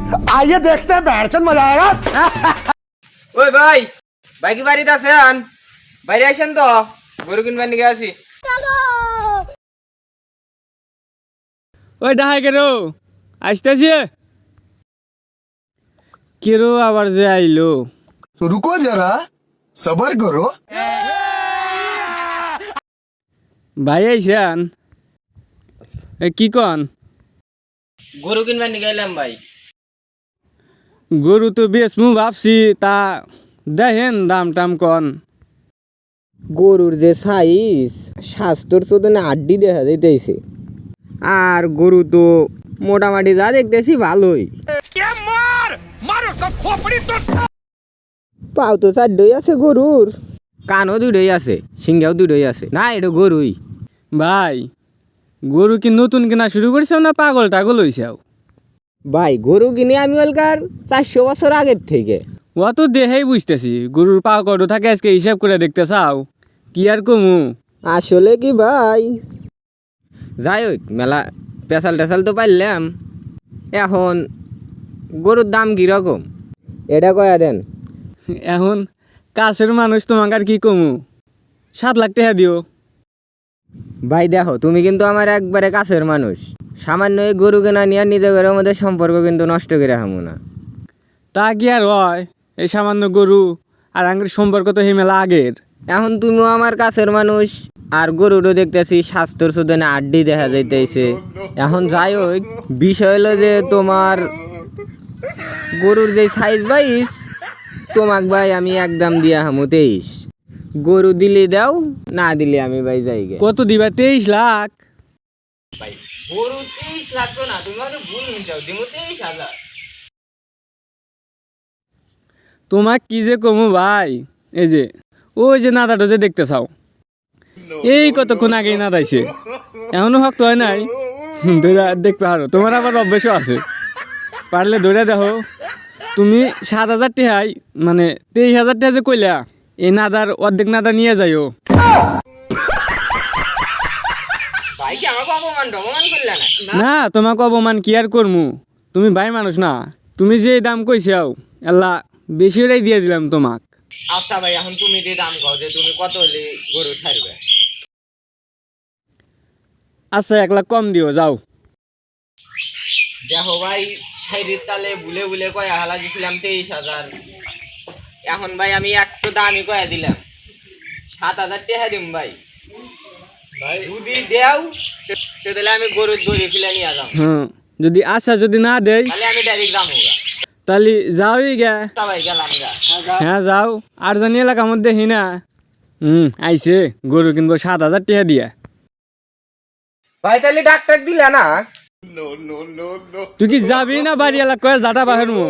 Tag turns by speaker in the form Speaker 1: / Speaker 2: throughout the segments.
Speaker 1: आइए देखते हैं बैठचंद मजा आएगा।
Speaker 2: ওই ভাই ভাই কি বাড়িতে আছেন? বাইরে আসেন তো, গরু কিনবার নিয়ে আসি।
Speaker 3: ওই ডাহাই কেরো আসতেছি কেরো আবার যে আইলো।
Speaker 4: तो रुको जरा सबर करो।
Speaker 3: ভাই আইসান কি কন?
Speaker 2: গরু কিনবার নিয়ে গেলাম ভাই।
Speaker 3: গরু তো বেশ মু ভাবছি, তা দেখেন দাম টাম কন।
Speaker 5: গরুর যে সাইজ স্বাস্থ্যর চোদনে আড্ডি দেখা যাইতেছে, আর গরু তো মোটামুটি যা দেখতেছি ভালোই। পাও তো চারটই আছে গরুর, কানও দুটোই আছে, সিংহাও দুটোই আছে, না এটা গরুই।
Speaker 3: ভাই গরু কি নতুন কেনা শুরু করছেও না পাগল টাগল হইছাও?
Speaker 5: ভাই গরু কিনে আমি অলকার 400 বছর আগের থেকে।
Speaker 3: ও তো দেহেই বুঝতেছি, গরুর পা কত থাকে আজকে হিসাব করে দেখতে চাও, কি আর কমু।
Speaker 5: আসলে কি ভাই, যাই হোক মেলা পেশাল টেশাল তো পাইলাম, এখন গরুর দাম কীরকম এটা কয়া দেন।
Speaker 3: এখন কাছের মানুষ তোমাকে আর কি কমু, 7 লাখ টাকা দিও।
Speaker 5: ভাই দেখো তুমি কিন্তু আমার একবারে কাছের মানুষ, সামান্য এই গরু কেনা নিয়ে নিজেদের মধ্যে সম্পর্ক কিন্তু নষ্ট করে রাখবো না।
Speaker 3: তা কি আর হয়, এই সামান্য গরু আর আঙ্গের সম্পর্ক তো মেলা আগের।
Speaker 5: এখন তুমিও আমার কাছের মানুষ, আর গরুরও দেখতেছি স্বাস্থ্যর সুদনে আড্ডি দেখা যাইতেছে। এখন যাই হোক, বিষয় হলো যে তোমার গরুর যে সাইজ বাইস, তোমাক ভাই আমি একদম দিয়া হামু 23। গরু দিলে দাও, না দিলে আমি ভাই যাই গে।
Speaker 3: কত দিবা? 23 লাখ?
Speaker 2: ভাই গরু 23 লাগতো না, তুমি আমাকে ভুল নিচাও, দিমু 23,000।
Speaker 3: তোমাক কি যে কমু ভাই, এই যে ওই যে নাদাটা যে দেখতে চাও, এই কতক্ষণ আগেই নাদাইছে, এখনো শক্ত হয় নাই। ধরে দেখতে পারো, তোমার আবার অভ্যাসও আছে, পারলে ধরে দেখো। তুমি 7,000 টাকায় মানে 23,000 টাকা যে কইলা, এই নাদার অর্ধেক নাদা নিয়ে যাইও।
Speaker 2: ভাই কি আমাকে অপমান করলে না?
Speaker 3: না তোমাকে অপমান কি আর করমু, তুমি ভাই মানুষ না, তুমি যে দাম কইছাও আল্লাহ বেশি হলেই দিয়ে দিলাম তোমাক।
Speaker 2: আচ্ছা ভাই, এখন তুমি দিয়ে দাম কও যে তুমি কত হলে গরু ছাড়বে।
Speaker 3: আচ্ছা 1 লাখ কম দিও, যাও।
Speaker 2: দেখো ভাই, শাড়ির তালে ভুলে ভুলে কয়া হালা দিছিলাম 23,000, এখন ভাই আমি একটু দামই কয়া দিলাম 7,000 টাকা দিম ভাই। ভাই যদি দেও তাহলে আমি গরুর দড়ি ফেলে নিয়ে যাম।
Speaker 3: হ্যাঁ যদি আচ্ছা যদি না দেয়
Speaker 2: তাহলে আমি ডাইরেক্ট যাবো গা।
Speaker 3: তাহলে যাওই গে।
Speaker 2: সবাই গেলাম গা।
Speaker 3: হ্যাঁ যাও, আর জানি এলাকার মধ্যে দেখি না। আইছে গরু কিনবো 7,000 টাকা দিয়া।
Speaker 2: ভাই তাহলে ডাক্তার দিলে না?
Speaker 3: তুই কি যাবি না বাড়ি এলাকায় যাটা বাহের মো?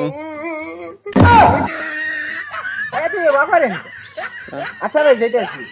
Speaker 2: আচ্ছা ভাই যেতে আছি।